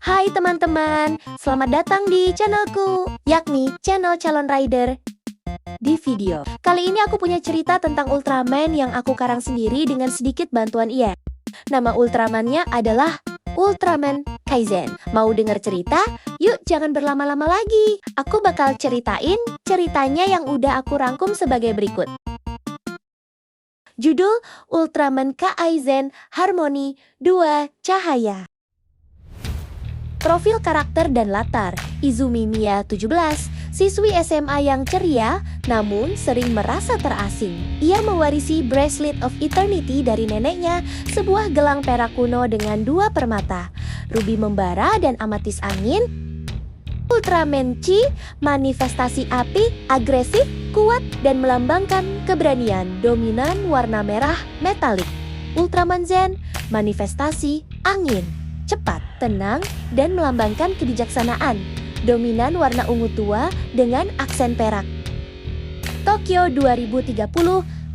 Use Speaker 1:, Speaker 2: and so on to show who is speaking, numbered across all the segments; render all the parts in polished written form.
Speaker 1: Hai teman-teman, selamat datang di channelku, yakni channel Calon Rider. Di video kali ini aku punya cerita tentang Ultraman yang aku karang sendiri dengan sedikit bantuan Ian. Nama Ultramannya adalah Ultraman Kaizen. Mau denger cerita? Yuk jangan berlama-lama lagi. Aku bakal ceritain ceritanya yang udah aku rangkum sebagai berikut. Judul Ultraman Kaizen Harmony 2 Cahaya. Profil karakter dan latar. Izumi Mia 17, siswi SMA yang ceria, namun sering merasa terasing. Ia mewarisi Bracelet of Eternity dari neneknya, sebuah gelang perak kuno dengan 2 permata, ruby membara dan amatis angin. Ultraman Chi, manifestasi api, agresif, kuat, dan melambangkan keberanian, dominan warna merah metalik. Ultraman Zen, manifestasi angin, cepat, tenang, dan melambangkan kebijaksanaan, dominan warna ungu tua dengan aksen perak. Tokyo 2030,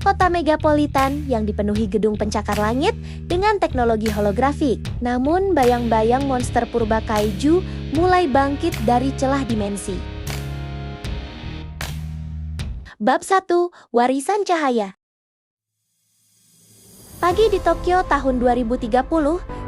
Speaker 1: kota megapolitan yang dipenuhi gedung pencakar langit dengan teknologi holografik. Namun bayang-bayang monster purba kaiju mulai bangkit dari celah dimensi. Bab 1, Warisan Cahaya. Pagi di Tokyo tahun 2030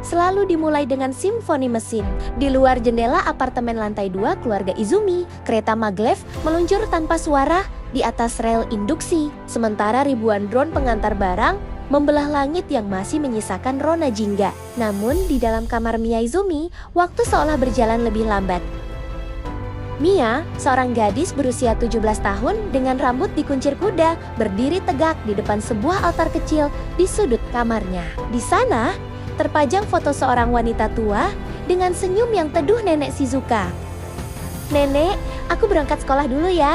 Speaker 1: selalu dimulai dengan simfoni mesin. Di luar jendela apartemen lantai 2 keluarga Izumi, kereta maglev meluncur tanpa suara di atas rel induksi. Sementara ribuan drone pengantar barang membelah langit yang masih menyisakan rona jingga. Namun di dalam kamar Mia Izumi, waktu seolah berjalan lebih lambat. Mia, seorang gadis berusia 17 tahun dengan rambut dikuncir kuda, berdiri tegak di depan sebuah altar kecil di sudut kamarnya. Di sana, terpajang foto seorang wanita tua dengan senyum yang teduh nenek Shizuka. "Nenek, aku berangkat sekolah dulu ya,"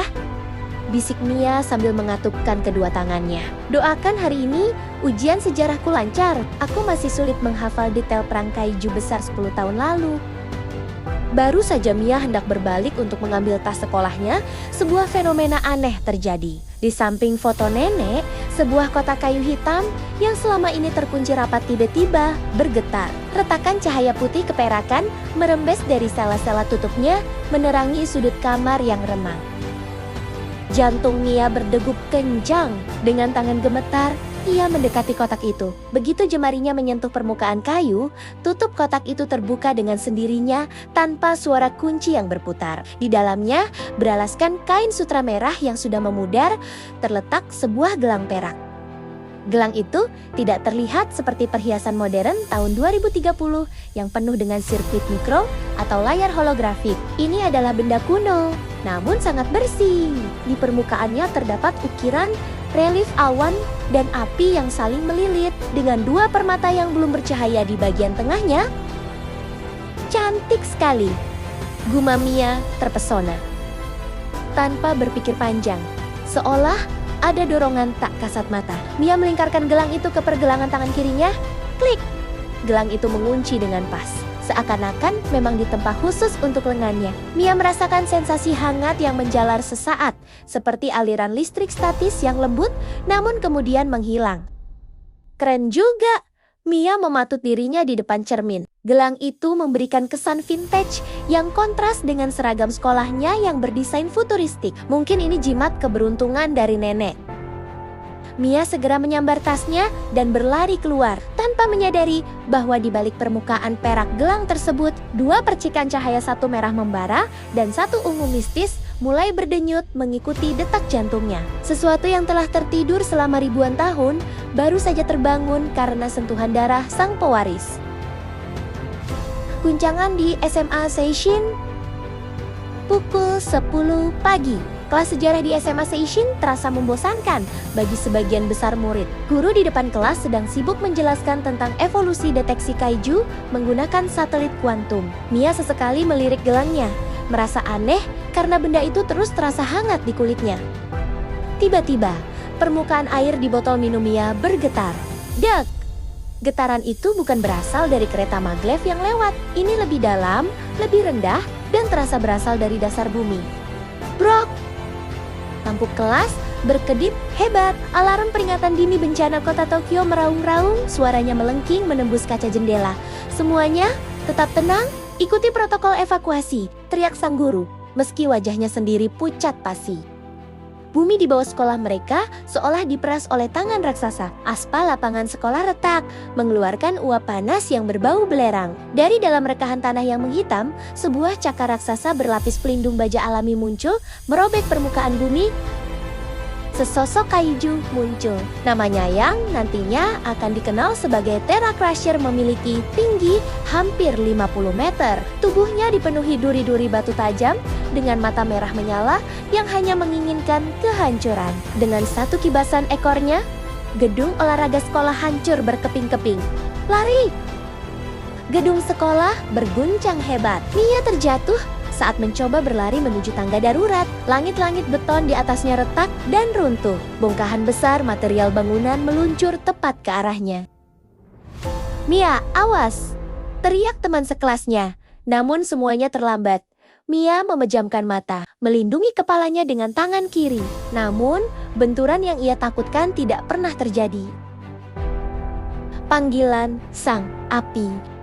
Speaker 1: bisik Mia sambil mengatupkan kedua tangannya. "Doakan hari ini ujian sejarahku lancar. Aku masih sulit menghafal detail perang kaiju besar 10 tahun lalu." Baru saja Mia hendak berbalik untuk mengambil tas sekolahnya, sebuah fenomena aneh terjadi. Di samping foto nenek, sebuah kotak kayu hitam yang selama ini terkunci rapat tiba-tiba bergetar. Retakan cahaya putih keperakan merembes dari sela-sela tutupnya, menerangi sudut kamar yang remang. Jantung Mia berdegup kencang. Dengan tangan gemetar, ia mendekati kotak itu. Begitu jemarinya menyentuh permukaan kayu, tutup kotak itu terbuka dengan sendirinya tanpa suara kunci yang berputar. Di dalamnya, beralaskan kain sutra merah yang sudah memudar, terletak sebuah gelang perak. Gelang itu tidak terlihat seperti perhiasan modern tahun 2030 yang penuh dengan sirkuit mikro atau layar holografik. Ini adalah benda kuno, namun sangat bersih. Di permukaannya terdapat ukiran relief awan dan api yang saling melilit dengan 2 permata yang belum bercahaya di bagian tengahnya. "Cantik sekali," gumam Mia terpesona. Tanpa berpikir panjang, seolah ada dorongan tak kasat mata, Mia melingkarkan gelang itu ke pergelangan tangan kirinya. Klik! Gelang itu mengunci dengan pas, seakan-akan memang ditempa khusus untuk lengannya. Mia merasakan sensasi hangat yang menjalar sesaat, seperti aliran listrik statis yang lembut, namun kemudian menghilang. Keren juga! Mia mematut dirinya di depan cermin. Gelang itu memberikan kesan vintage yang kontras dengan seragam sekolahnya yang berdesain futuristik. Mungkin ini jimat keberuntungan dari nenek. Mia segera menyambar tasnya dan berlari keluar, tanpa menyadari bahwa di balik permukaan perak gelang tersebut, 2 percikan cahaya, satu merah membara dan satu ungu mistis, mulai berdenyut mengikuti detak jantungnya. Sesuatu yang telah tertidur selama ribuan tahun, baru saja terbangun karena sentuhan darah sang pewaris. Guncangan di SMA Seishin. Pukul 10 pagi. Kelas sejarah di SMA Seishin terasa membosankan bagi sebagian besar murid. Guru di depan kelas sedang sibuk menjelaskan tentang evolusi deteksi kaiju menggunakan satelit kuantum. Mia sesekali melirik gelangnya, merasa aneh karena benda itu terus terasa hangat di kulitnya. Tiba-tiba, permukaan air di botol minum Mia bergetar. Dek! Getaran itu bukan berasal dari kereta maglev yang lewat. Ini lebih dalam, lebih rendah, dan terasa berasal dari dasar bumi. Brok! Lampu kelas berkedip hebat. Alarm peringatan dini bencana kota Tokyo meraung-raung, suaranya melengking menembus kaca jendela. Semuanya tetap tenang, Ikuti protokol evakuasi, teriak sang guru, meski wajahnya sendiri pucat pasi. Bumi di bawah sekolah mereka seolah diperas oleh tangan raksasa. Aspal lapangan sekolah retak, mengeluarkan uap panas yang berbau belerang. Dari dalam rekahan tanah yang menghitam, sebuah cakar raksasa berlapis pelindung baja alami muncul, merobek permukaan bumi. Sesosok kaiju muncul. Namanya yang nantinya akan dikenal sebagai Terra Crusher, memiliki tinggi hampir 50 meter. Tubuhnya dipenuhi duri-duri batu tajam dengan mata merah menyala yang hanya menginginkan kehancuran. Dengan satu kibasan ekornya, gedung olahraga sekolah hancur berkeping-keping. Lari! Gedung sekolah berguncang hebat. Mia terjatuh saat mencoba berlari menuju tangga darurat. Langit-langit beton di atasnya retak dan runtuh. Bongkahan besar material bangunan meluncur tepat ke arahnya. "Mia, awas!" teriak teman sekelasnya. Namun semuanya terlambat. Mia memejamkan mata, melindungi kepalanya dengan tangan kiri. Namun, benturan yang ia takutkan tidak pernah terjadi. Panggilan sang api.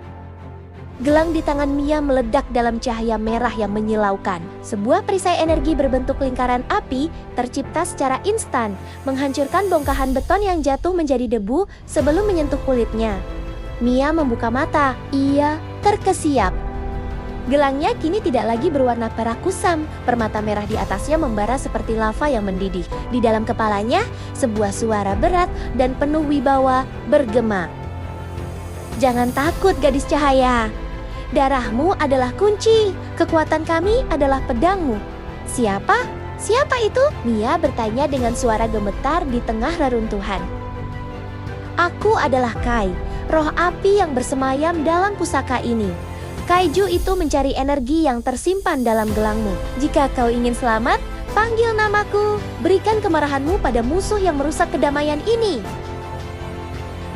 Speaker 1: Gelang di tangan Mia meledak dalam cahaya merah yang menyilaukan. Sebuah perisai energi berbentuk lingkaran api tercipta secara instan, menghancurkan bongkahan beton yang jatuh menjadi debu sebelum menyentuh kulitnya. Mia membuka mata, ia terkesiap. Gelangnya kini tidak lagi berwarna perak kusam, permata merah di atasnya membara seperti lava yang mendidih. Di dalam kepalanya, sebuah suara berat dan penuh wibawa bergema. "Jangan takut, gadis cahaya. Darahmu adalah kunci, kekuatan kami adalah pedangmu." "Siapa? Siapa itu?" Mia bertanya dengan suara gemetar di tengah reruntuhan. "Aku adalah Kai, roh api yang bersemayam dalam pusaka ini. Kaiju itu mencari energi yang tersimpan dalam gelangmu. Jika kau ingin selamat, panggil namaku. Berikan kemarahanmu pada musuh yang merusak kedamaian ini."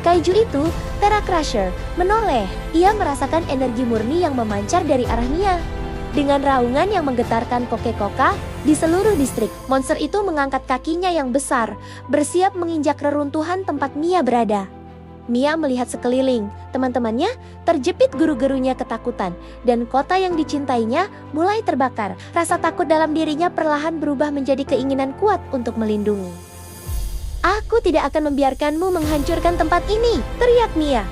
Speaker 1: Kaiju itu, Terra Crusher, menoleh. Ia merasakan energi murni yang memancar dari arah Mia. Dengan raungan yang menggetarkan koke-koka di seluruh distrik, monster itu mengangkat kakinya yang besar, bersiap menginjak reruntuhan tempat Mia berada. Mia melihat sekeliling, teman-temannya terjepit geru-gerunya ketakutan, dan kota yang dicintainya mulai terbakar. Rasa takut dalam dirinya perlahan berubah menjadi keinginan kuat untuk melindungi. "Aku tidak akan membiarkanmu menghancurkan tempat ini!" teriak Mia.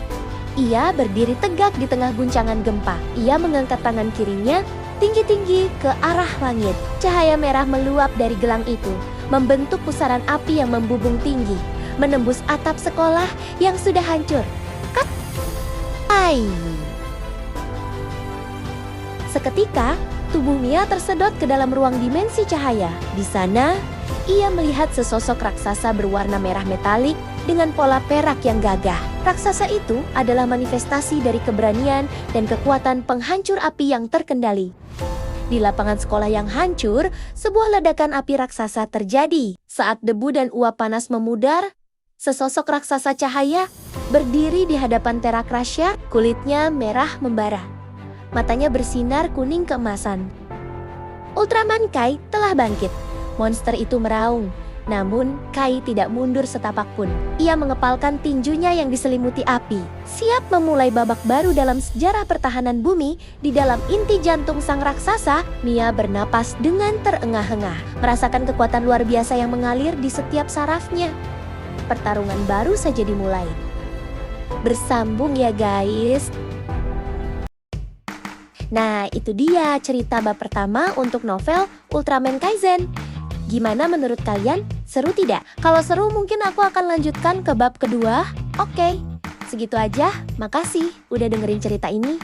Speaker 1: Ia berdiri tegak di tengah guncangan gempa. Ia mengangkat tangan kirinya tinggi-tinggi ke arah langit. Cahaya merah meluap dari gelang itu, membentuk pusaran api yang membubung tinggi, menembus atap sekolah yang sudah hancur. Kat! Ai! Seketika, tubuh Mia tersedot ke dalam ruang dimensi cahaya. Di sana, ia melihat sesosok raksasa berwarna merah metalik dengan pola perak yang gagah. Raksasa itu adalah manifestasi dari keberanian dan kekuatan penghancur api yang terkendali. Di lapangan sekolah yang hancur, sebuah ledakan api raksasa terjadi. Saat debu dan uap panas memudar, sesosok raksasa cahaya berdiri di hadapan Terra Crusher. Kulitnya merah membara, matanya bersinar kuning keemasan. Ultraman Kai telah bangkit. Monster itu meraung, namun Kai tidak mundur setapak pun. Ia mengepalkan tinjunya yang diselimuti api, siap memulai babak baru dalam sejarah pertahanan bumi. Di dalam inti jantung sang raksasa, Mia bernapas dengan terengah-engah, merasakan kekuatan luar biasa yang mengalir di setiap sarafnya. Pertarungan baru saja dimulai. Bersambung ya guys. Nah, itu dia cerita bab pertama untuk novel Ultraman Kaizen. Gimana menurut kalian? Seru tidak? Kalau seru mungkin aku akan lanjutkan ke bab kedua. Oke, segitu aja. Makasih udah dengerin cerita ini.